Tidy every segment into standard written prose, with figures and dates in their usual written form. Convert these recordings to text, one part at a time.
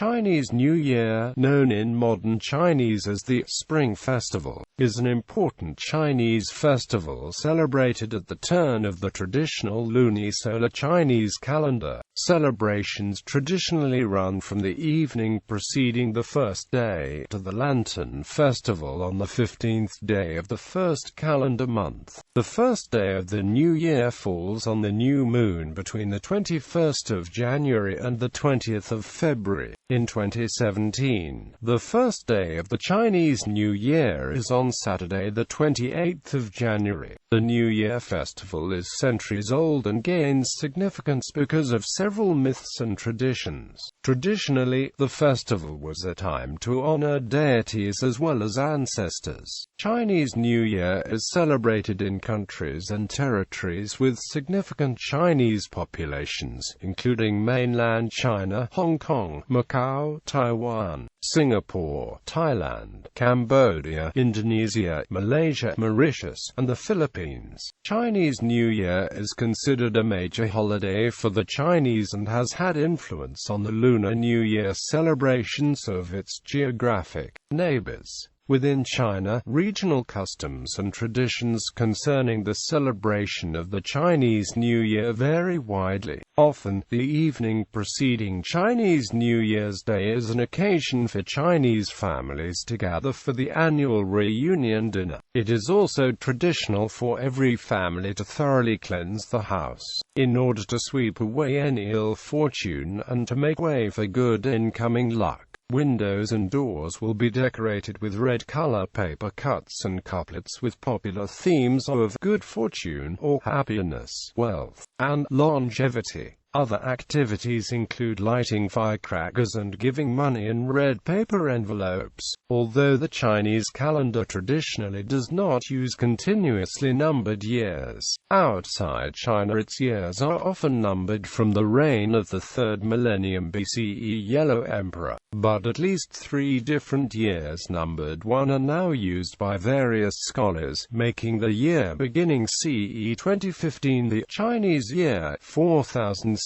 Chinese New Year, known in modern Chinese as the Spring Festival, is an important Chinese festival celebrated at the turn of the traditional lunisolar Chinese calendar. Celebrations traditionally run from the evening preceding the first day to the Lantern Festival on the 15th day of the first calendar month. The first day of the new year falls on the new moon between the 21st of January and the 20th of February. In 2017, the first day of the Chinese New Year is on Saturday the 28th of January. The New Year festival is centuries old and gains significance because of several myths and traditions. Traditionally, the festival was a time to honor deities as well as ancestors. Chinese New Year is celebrated in countries and territories with significant Chinese populations, including mainland China, Hong Kong, Macau, Taiwan, Singapore, Thailand, Cambodia, Indonesia, Malaysia, Mauritius, and the Philippines. Chinese New Year is considered a major holiday for the Chinese and has had influence on the Lunar New Year celebrations of its geographic neighbors. Within China, regional customs and traditions concerning the celebration of the Chinese New Year vary widely. Often, the evening preceding Chinese New Year's Day is an occasion for Chinese families to gather for the annual reunion dinner. It is also traditional for every family to thoroughly cleanse the house, in order to sweep away any ill fortune and to make way for good incoming luck. Windows and doors will be decorated with red color paper cuts and couplets with popular themes of good fortune or happiness, wealth, and longevity. Other activities include lighting firecrackers and giving money in red paper envelopes. Although the Chinese calendar traditionally does not use continuously numbered years, outside China its years are often numbered from the reign of the 3rd millennium BCE Yellow Emperor, but at least 3 different years numbered 1 are now used by various scholars, making the year beginning CE 2015 the Chinese year 4713,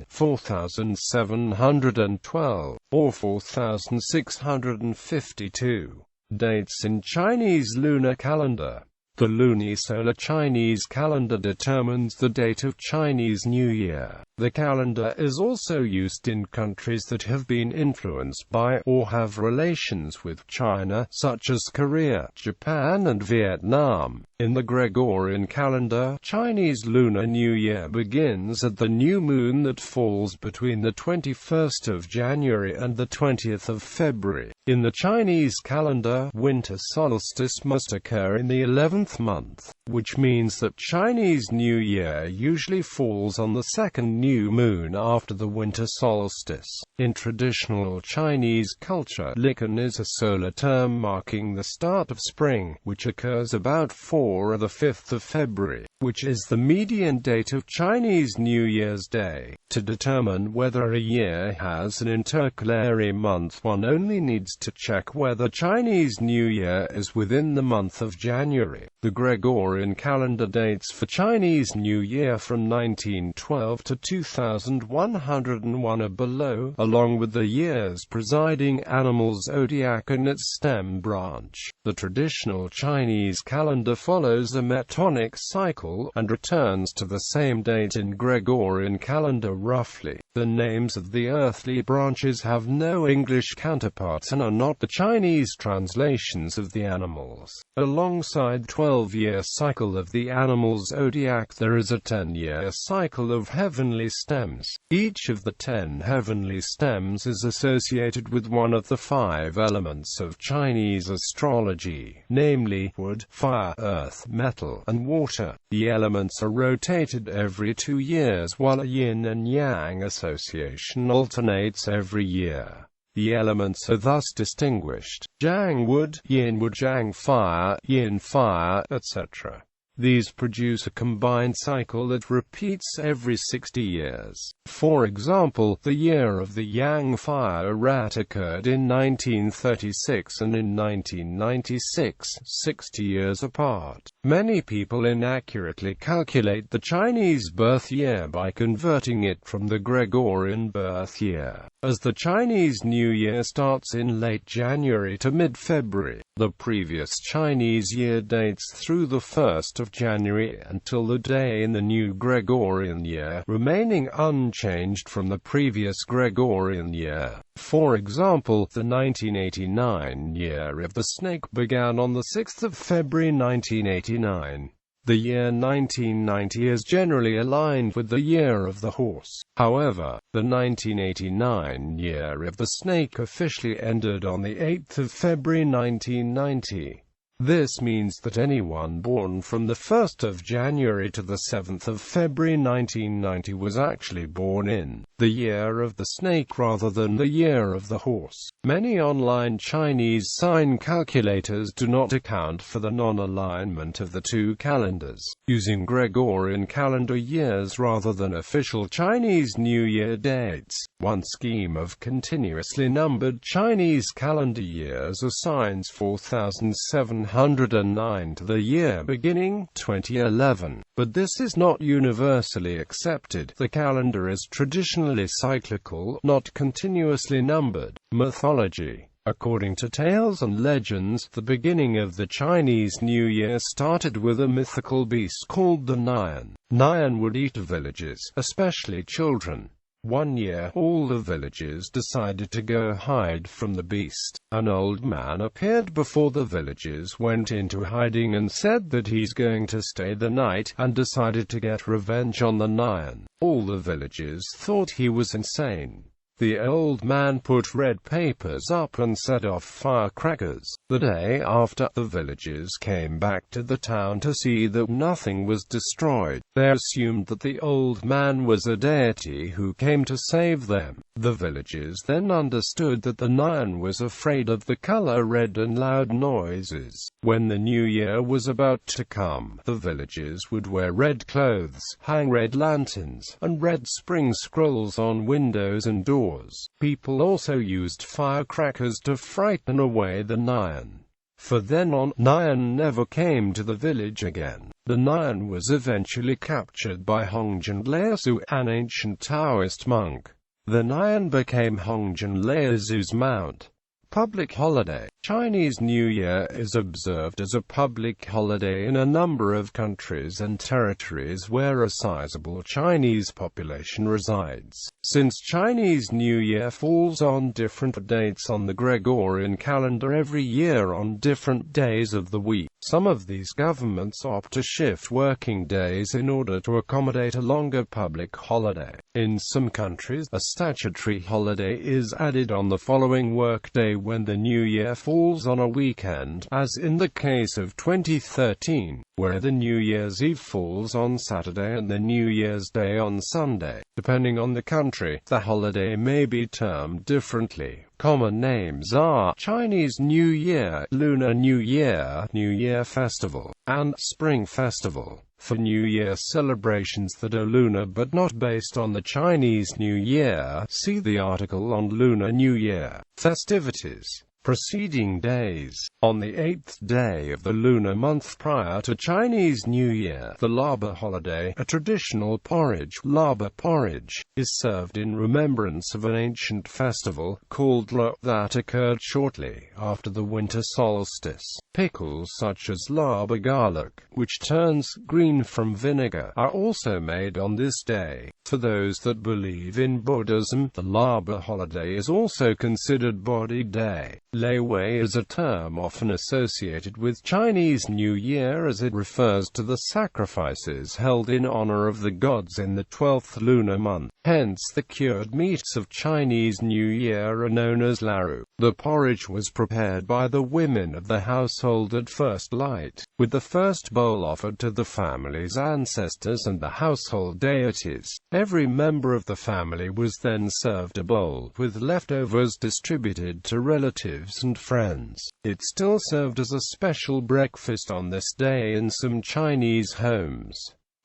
4712, or 4652. Dates in Chinese lunar calendar. The lunisolar Chinese calendar determines the date of Chinese New Year. The calendar is also used in countries that have been influenced by or have relations with China, such as Korea, Japan, and Vietnam. In the Gregorian calendar, Chinese Lunar New Year begins at the new moon that falls between the 21st of January and the 20th of February. In the Chinese calendar, winter solstice must occur in the 11th month, which means that Chinese New Year usually falls on the second new moon after the winter solstice. In traditional Chinese culture, Likan is a solar term marking the start of spring, which occurs about 4 or the 5th of February, which is the median date of Chinese New Year's Day. To determine whether a year has an intercalary month, one only needs to check whether Chinese New Year is within the month of January. The Gregorian calendar dates for Chinese New Year from 1912 to 2101 are below, along with the year's presiding animal zodiac and its stem branch. The traditional Chinese calendar follows a metonic cycle, and returns to the same date in Gregorian calendar roughly. The names of the earthly branches have no English counterparts and are not the Chinese translations of the animals. Alongside 12-year cycle of the animal zodiac, there is a 10-year cycle of heavenly stems. Each of the 10 heavenly stems is associated with one of the 5 elements of Chinese astrology, namely wood, fire, earth, metal, and water. The elements are rotated every 2 years, while a yin and yang association alternates every year. The elements are thus distinguished: Jang wood, Yin wood, Jang fire, Yin fire, etc. These produce a combined cycle that repeats every 60 years. For example, the year of the Yang fire rat occurred in 1936 and in 1996, 60 years apart. Many people inaccurately calculate the Chinese birth year by converting it from the Gregorian birth year, as the Chinese New Year starts in late January to mid-February. The previous Chinese year dates through the 1st of January until the day in the new Gregorian year, remaining unchanged from the previous Gregorian year. For example, the 1989 year of the snake began on the 6th of February 1989. The year 1990 is generally aligned with the year of the horse. However, the 1989 year of the snake officially ended on the 8th of February 1990. This means that anyone born from the 1st of January to the 7th of February 1990 was actually born in the year of the snake rather than the year of the horse. Many online Chinese sign calculators do not account for the non-alignment of the two calendars, using Gregorian calendar years rather than official Chinese New Year dates. One scheme of continuously numbered Chinese calendar years assigns 4,709 to the year beginning 2011, but this is not universally accepted. The calendar is traditionally cyclical, not continuously numbered. Mythology. According to tales and legends, the beginning of the Chinese New Year started with a mythical beast called the Nyan. Nyan would eat villages, especially children. One year, all the villagers decided to go hide from the beast. An old man appeared before the villagers went into hiding and said that he's going to stay the night, and decided to get revenge on the Nyan. All the villagers thought he was insane. The old man put red papers up and set off firecrackers. The day after, the villagers came back to the town to see that nothing was destroyed. They assumed that the old man was a deity who came to save them. The villagers then understood that the Nyan was afraid of the color red and loud noises. When the new year was about to come, the villagers would wear red clothes, hang red lanterns, and red spring scrolls on windows and doors. People also used firecrackers to frighten away the Nyan. From then on, Nyan never came to the village again. The Nyan was eventually captured by Hongzhen Laozu, an ancient Taoist monk. The Nyan became Hongzhen Laozu's mount. Public holiday. Chinese New Year is observed as a public holiday in a number of countries and territories where a sizable Chinese population resides. Since Chinese New Year falls on different dates on the Gregorian calendar every year on different days of the week, some of these governments opt to shift working days in order to accommodate a longer public holiday. In some countries, a statutory holiday is added on the following workday when the New Year falls on a weekend, as in the case of 2013, where the New Year's Eve falls on Saturday and the New Year's Day on Sunday. Depending on the country, the holiday may be termed differently. Common names are Chinese New Year, Lunar New Year, New Year Festival, and Spring Festival. For New Year celebrations that are lunar but not based on the Chinese New Year, see the article on Lunar New Year. Festivities. Preceding days. On the 8th day of the lunar month prior to Chinese New Year, the Laba holiday, a traditional porridge, Laba porridge, is served in remembrance of an ancient festival, called La, that occurred shortly after the winter solstice. Pickles such as Laba garlic, which turns green from vinegar, are also made on this day. For those that believe in Buddhism, the Laba holiday is also considered Bodhi Day. Lei Wei is a term often associated with Chinese New Year as it refers to the sacrifices held in honor of the gods in the 12th lunar month. Hence, the cured meats of Chinese New Year are known as laru. The porridge was prepared by the women of the household at first light, with the first bowl offered to the family's ancestors and the household deities. Every member of the family was then served a bowl, with leftovers distributed to relatives relatives and friends. It still served as a special breakfast on this day in some Chinese homes.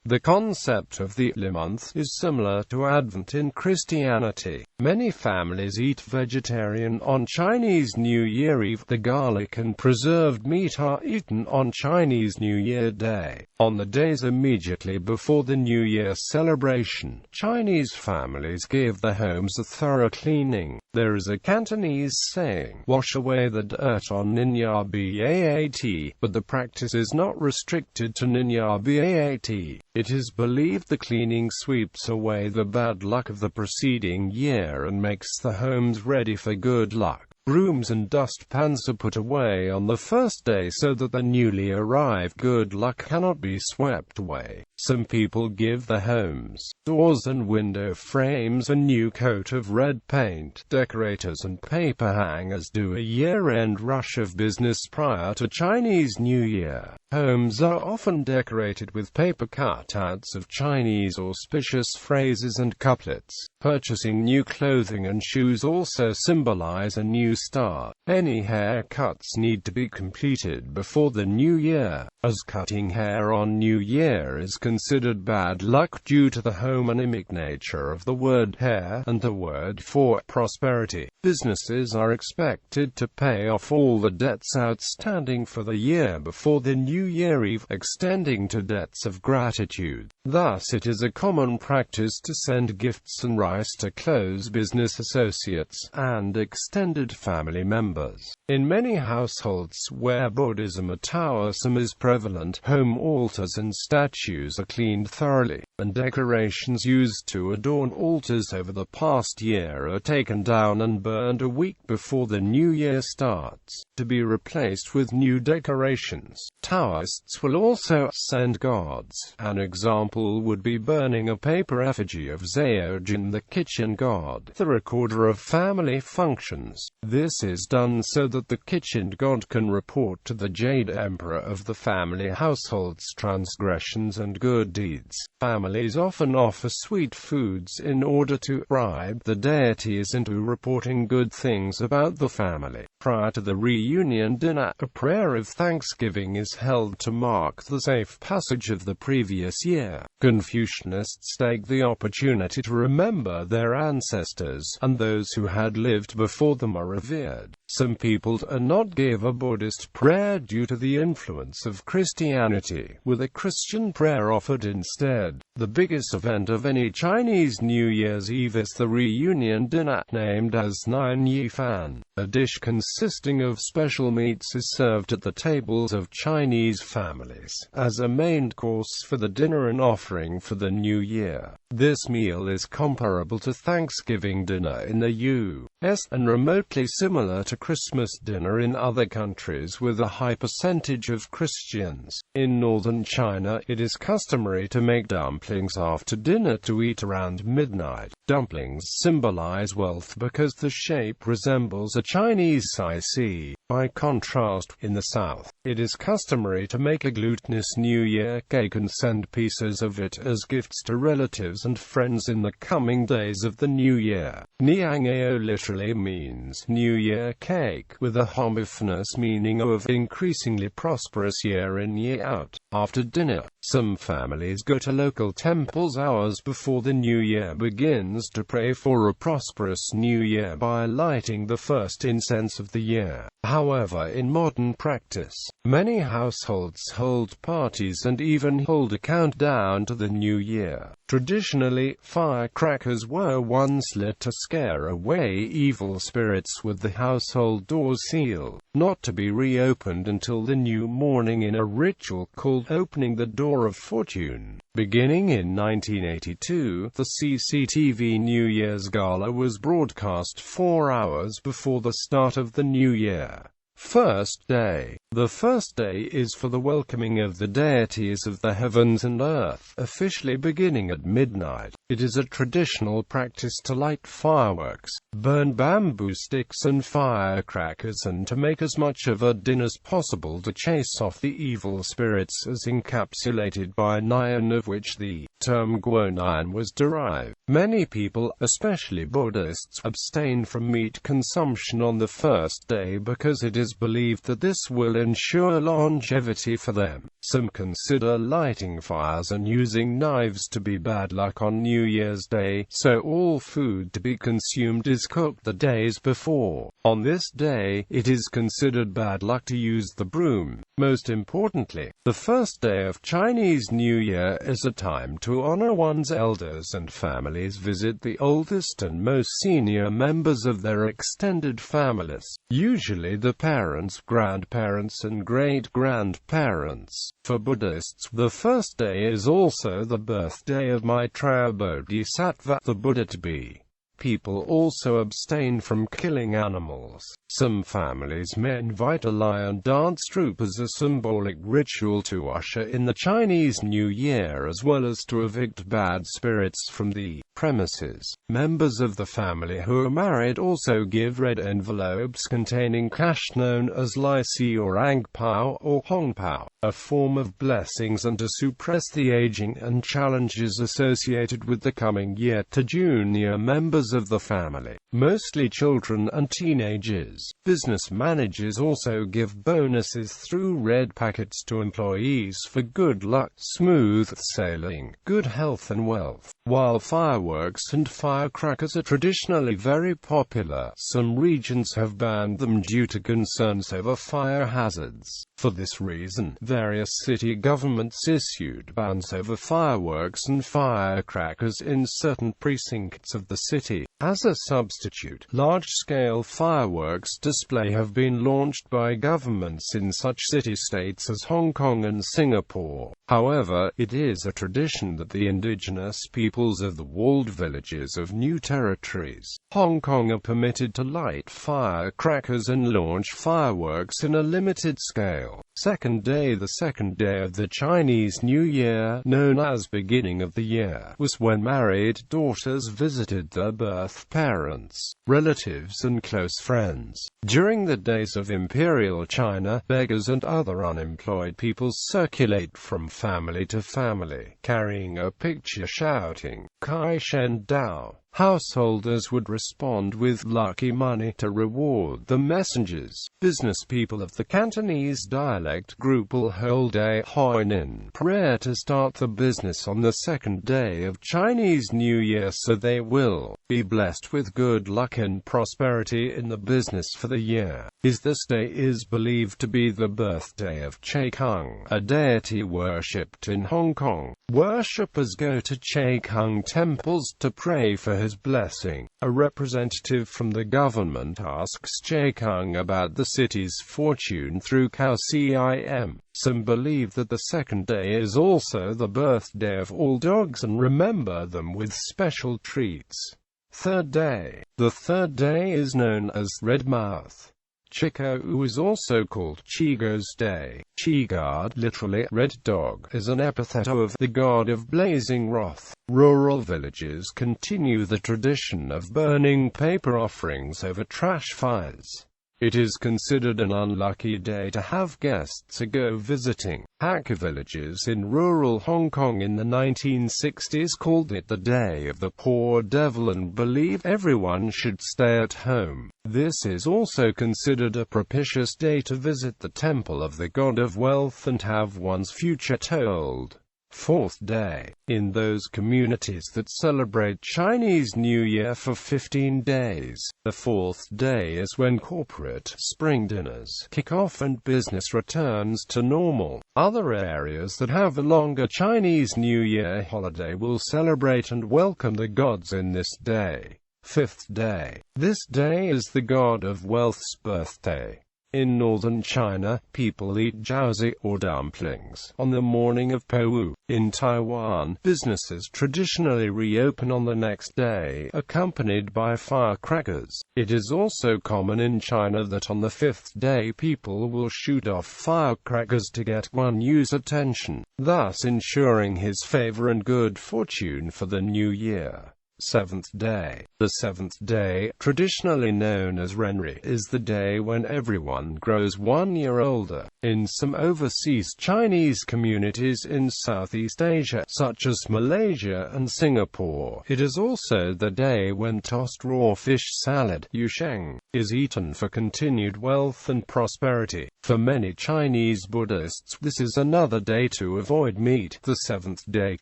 The concept of the month is similar to Advent in Christianity. Many families eat vegetarian on Chinese New Year Eve. The garlic and preserved meat are eaten on Chinese New Year Day. On the days immediately before the New Year celebration, Chinese families give their homes a thorough cleaning. There is a Cantonese saying, "Wash away the dirt on Ninya Baat," but the practice is not restricted to Ninya Baat. It is believed the cleaning sweeps away the bad luck of the preceding year and makes the homes ready for good luck. Brooms and dustpans are put away on the first day so that the newly arrived good luck cannot be swept away. Some people give their homes, doors and window frames a new coat of red paint. Decorators and paper hangers do a year-end rush of business prior to Chinese New Year. Homes are often decorated with paper cutouts of Chinese auspicious phrases and couplets. Purchasing new clothing and shoes also symbolize a new start. Any haircuts need to be completed before the new year, as cutting hair on New Year is considered bad luck due to the homonymic nature of the word hair and the word for prosperity. Businesses are expected to pay off all the debts outstanding for the year before the New Year Eve, extending to debts of gratitude. Thus, it is a common practice to send gifts and rice to close business associates and extended family members. In many households where Buddhism or Taoism is prevalent, home altars and statues are cleaned thoroughly, and decorations used to adorn altars over the past year are taken down and burned a week before the new year starts, to be replaced with new decorations. Taoists will also send gods. An example would be burning a paper effigy of Zaojin, the kitchen god, the recorder of family functions. This is done so that the kitchen god can report to the Jade Emperor of the family household's transgressions and good deeds. Families often offer sweet foods in order to bribe the deities into reporting good things about the family. Prior to the reunion dinner, a prayer of thanksgiving is held to mark the safe passage of the previous year. Confucianists take the opportunity to remember their ancestors, and those who had lived before them are revered. Some people do not give a Buddhist prayer due to the influence of Christianity, with a Christian prayer offered instead. The biggest event of any Chinese New Year's Eve is the reunion dinner, named as Nine Yi Fan. A dish consisting of special meats is served at the tables of Chinese families, as a main course for the dinner and offering for the new year. This meal is comparable to Thanksgiving dinner in the U.S. and remotely similar to Christmas dinner in other countries with a high percentage of Christians. In northern China, it is customary to make dumplings after dinner to eat around midnight. Dumplings symbolize wealth because the shape resembles a Chinese sicee. By contrast, in the South, it is customary to make a glutinous New Year cake and send pieces of it as gifts to relatives and friends in the coming days of the New Year. Niangao literally means New Year cake, with a homophonous meaning of increasingly prosperous year in year out. After dinner, some families go to local temples hours before the new year begins to pray for a prosperous new year by lighting the first incense of the year. However, in modern practice, many households hold parties and even hold a countdown to the new year. Traditionally, firecrackers were once lit to scare away evil spirits with the household door seal, not to be reopened until the new morning in a ritual called opening the door of fortune. Beginning in 1982, the CCTV New Year's Gala was broadcast 4 hours before the start of the new year. First day. The first day is for the welcoming of the deities of the heavens and earth, officially beginning at midnight. It is a traditional practice to light fireworks, burn bamboo sticks and firecrackers, and to make as much of a din as possible to chase off the evil spirits as encapsulated by Nyan, of which the term Guonan was derived. Many people, especially Buddhists, abstain from meat consumption on the first day because it is believed that this will ensure longevity for them. Some consider lighting fires and using knives to be bad luck on New Year's Day, so all food to be consumed is cooked the days before. On this day, it is considered bad luck to use the broom. Most importantly, the first day of Chinese New Year is a time to honor one's elders and families visit the oldest and most senior members of their extended families, usually the parents, grandparents and great-grandparents. For Buddhists, the first day is also the birthday of Maitreya Bodhisattva, the Buddha to be. People also abstain from killing animals. Some families may invite a lion dance troupe as a symbolic ritual to usher in the Chinese New Year, as well as to evict bad spirits from the premises. Members of the family who are married also give red envelopes containing cash known as Lai Si or Ang Pao or Hong Pao, a form of blessings and to suppress the aging and challenges associated with the coming year, to junior members of the family, mostly children and teenagers. Business managers also give bonuses through red packets to employees for good luck, smooth sailing, good health and wealth. While fireworks and firecrackers are traditionally very popular, some regions have banned them due to concerns over fire hazards. For this reason, various city governments issued bans over fireworks and firecrackers in certain precincts of the city. As a substitute, large-scale fireworks display have been launched by governments in such city-states as Hong Kong and Singapore. However, it is a tradition that the indigenous peoples of the walled villages of new territories, Hong Kong, are permitted to light firecrackers and launch fireworks in a limited scale. Second day. The second day of the Chinese New Year, known as beginning of the year, was when married daughters visited their birth parents, relatives and close friends. During the days of Imperial China, beggars and other unemployed people circulate from family to family, carrying a picture shouting, Kai Shen Dao. Householders would respond with lucky money to reward the messengers. Business people of the Cantonese dialect group will hold a Hoinin prayer to start the business on the second day of Chinese New Year, so they will be blessed with good luck and prosperity in the business for the year. This day is believed to be the birthday of Che Kung, a deity worshipped in Hong Kong. Worshippers go to Che Kung temples to pray for his blessing. A representative from the government asks Che Kung about the city's fortune through Kao Cim. Some believe that the second day is also the birthday of all dogs and remember them with special treats. Third day. The third day is known as Red Mouth Chikou is also called Chigo's Day. Chigard, literally red dog, is an epithet of the god of blazing wrath. Rural villages continue the tradition of burning paper offerings over trash fires. It is considered an unlucky day to have guests go visiting. Hakka villages in rural Hong Kong in the 1960s called it the Day of the Poor Devil and believe everyone should stay at home. This is also considered a propitious day to visit the temple of the god of wealth and have one's future told. Fourth day. In those communities that celebrate Chinese New Year for 15 days, the fourth day is when corporate spring dinners kick off and business returns to normal. Other areas that have a longer Chinese New Year holiday will celebrate and welcome the gods in this day. Fifth day. This day is the god of wealth's birthday. In northern China, people eat jiaozi or dumplings on the morning of Po. In Taiwan, businesses traditionally reopen on the next day, accompanied by firecrackers. It is also common in China that on the fifth day people will shoot off firecrackers to get Guan Yu's attention, thus ensuring his favor and good fortune for the new year. Seventh day. The seventh day, traditionally known as Renri, is the day when everyone grows 1 year older. In some overseas Chinese communities in Southeast Asia, such as Malaysia and Singapore, it is also the day when tossed raw fish salad, yusheng, is eaten for continued wealth and prosperity. For many Chinese Buddhists, this is another day to avoid meat. The seventh day,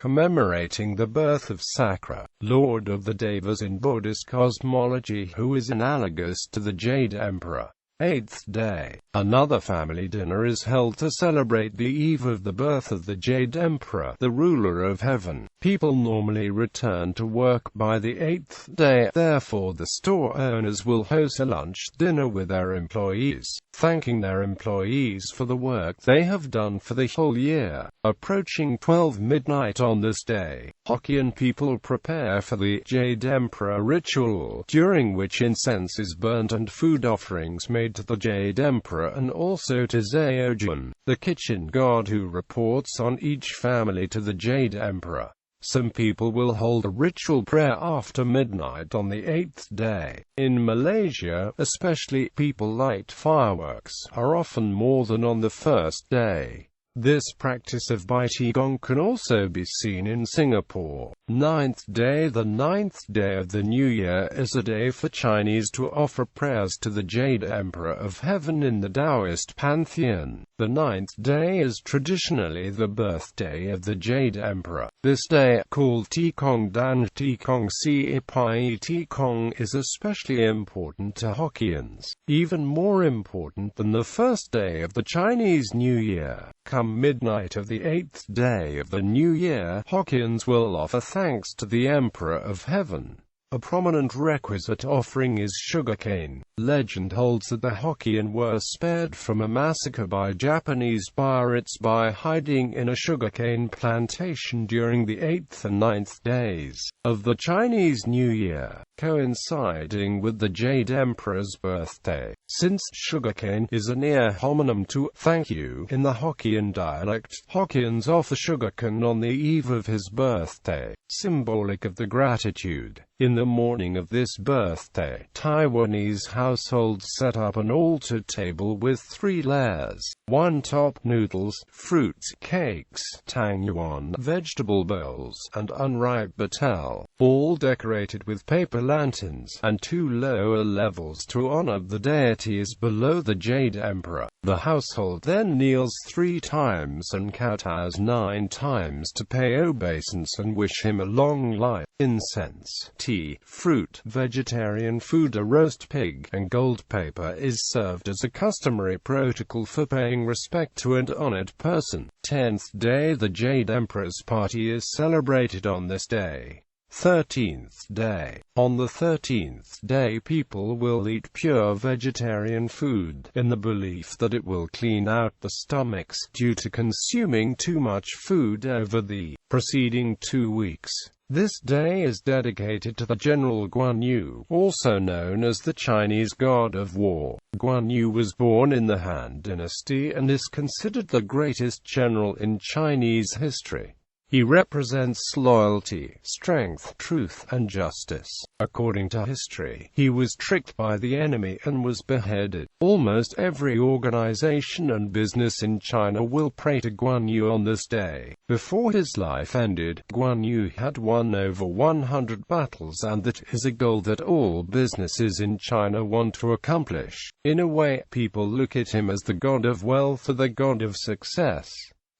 commemorating the birth of Sakra, Lord of the Devas in Buddhist cosmology, who is analogous to the Jade Emperor. Eighth day. Another family dinner is held to celebrate the eve of the birth of the Jade Emperor, the ruler of heaven. People normally return to work by the eighth day, therefore the store owners will host a lunch dinner with their employees, thanking their employees for the work they have done for the whole year. Approaching 12 midnight on this day, Hokkien people prepare for the Jade Emperor ritual, during which incense is burnt and food offerings made to the Jade Emperor and also to Zaojun, the kitchen god who reports on each family to the Jade Emperor. Some people will hold a ritual prayer after midnight on the eighth day. In Malaysia, especially, people light fireworks are often more than on the first day. This practice of Baitigong can also be seen in Singapore. Ninth day. The ninth day of the new year is a day for Chinese to offer prayers to the Jade Emperor of Heaven in the Taoist pantheon. The ninth day is traditionally the birthday of the Jade Emperor. This day, called Tikong Dan Tikong Si Pai Tikong, is especially important to Hokkiens, even more important than the first day of the Chinese New Year. Come midnight of the eighth day of the new year, Hokkiens will offer thanks to the Emperor of Heaven. A prominent requisite offering is sugarcane. Legend holds that the Hokkien were spared from a massacre by Japanese pirates by hiding in a sugarcane plantation during the 8th and 9th days of the Chinese New Year, coinciding with the Jade Emperor's birthday. Since sugarcane is a near homonym to thank you in the Hokkien dialect, Hokkiens offer sugarcane on the eve of his birthday, symbolic of the gratitude. In the morning of this birthday, Taiwanese households set up an altar table with 3 layers: 1 top noodles, fruits, cakes, tang yuan, vegetable bowls, and unripe betel, all decorated with paper lanterns, and 2 lower levels to honor the deities below the Jade Emperor. The household then kneels 3 times and kowtows 9 times to pay obeisance and wish him a long life. Incense, tea, fruit, vegetarian food, a roast pig, and gold paper is served as a customary protocol for paying respect to an honored person. 10th day. The Jade Emperor's party is celebrated on this day. 13th day. On the 13th day, people will eat pure vegetarian food, in the belief that it will clean out the stomachs due to consuming too much food over the preceding 2 weeks. This day is dedicated to the General Guan Yu, also known as the Chinese god of war. Guan Yu was born in the Han Dynasty and is considered the greatest general in Chinese history. He represents loyalty, strength, truth, and justice. According to history, he was tricked by the enemy and was beheaded. Almost every organization and business in China will pray to Guan Yu on this day. Before his life ended, Guan Yu had won over 100 battles, and that is a goal that all businesses in China want to accomplish. In a way, people look at him as the god of wealth or the god of success.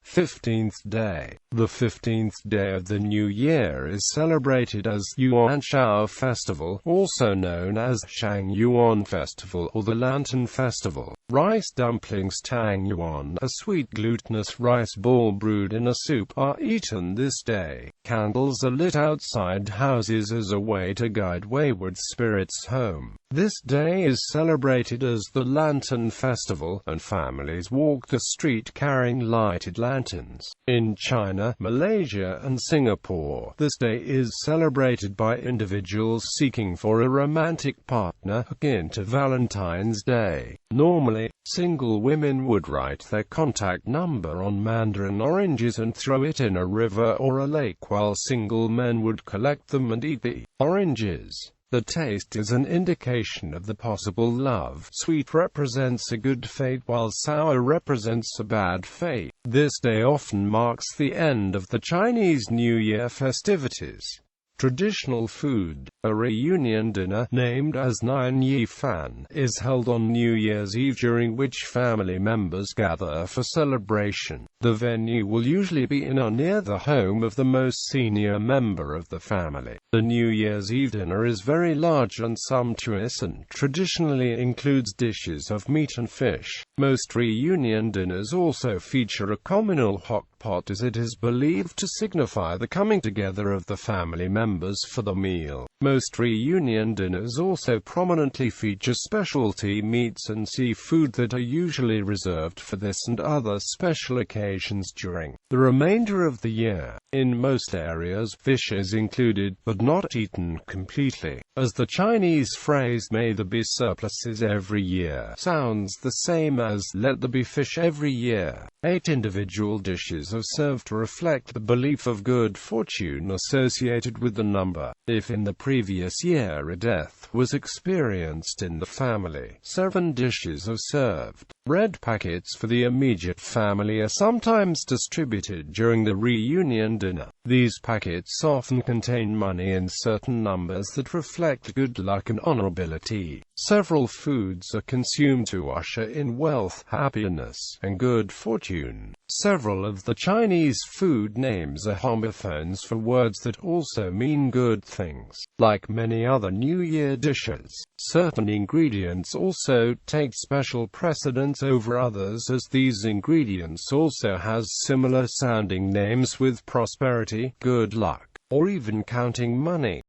15th day. The 15th day of the New Year is celebrated as Yuan Shao Festival, also known as Shang Yuan Festival or the Lantern Festival. Rice dumplings Tang Yuan, a sweet glutinous rice ball brewed in a soup, are eaten this day. Candles are lit outside houses as a way to guide wayward spirits home. This day is celebrated as the Lantern Festival, and families walk the street carrying lighted lanterns. In China, Malaysia and Singapore, this day is celebrated by individuals seeking for a romantic partner, akin to Valentine's Day. Normally, single women would write their contact number on mandarin oranges and throw it in a river or a lake, while single men would collect them and eat the oranges. The taste is an indication of the possible love. Sweet represents a good fate, while sour represents a bad fate. This day often marks the end of the Chinese New Year festivities. Traditional food. A reunion dinner, named as Nian Yi Fan, is held on New Year's Eve, during which family members gather for celebration. The venue will usually be in or near the home of the most senior member of the family. The New Year's Eve dinner is very large and sumptuous and traditionally includes dishes of meat and fish. Most reunion dinners also feature a communal hot pot, as it is believed to signify the coming together of the family members for the meal. Most reunion dinners also prominently feature specialty meats and seafood that are usually reserved for this and other special occasions during the remainder of the year. In most areas, fish is included, but not eaten completely, as the Chinese phrase "may there be surpluses every year" sounds the same as "let there be fish every year." 8 individual dishes are served to reflect the belief of good fortune associated with the number. If in the previous year a death was experienced in the family, 7 dishes are served. Bread packets for the immediate family are sometimes distributed during the reunion dinner. These packets often contain money in certain numbers that reflect good luck and honorability. Several foods are consumed to usher in wealth, happiness, and good fortune. Several of the Chinese food names are homophones for words that also mean good things. Like many other New Year dishes, certain ingredients also take special precedence over others, as these ingredients also has similar sounding names with prosperity, good luck, or even counting money.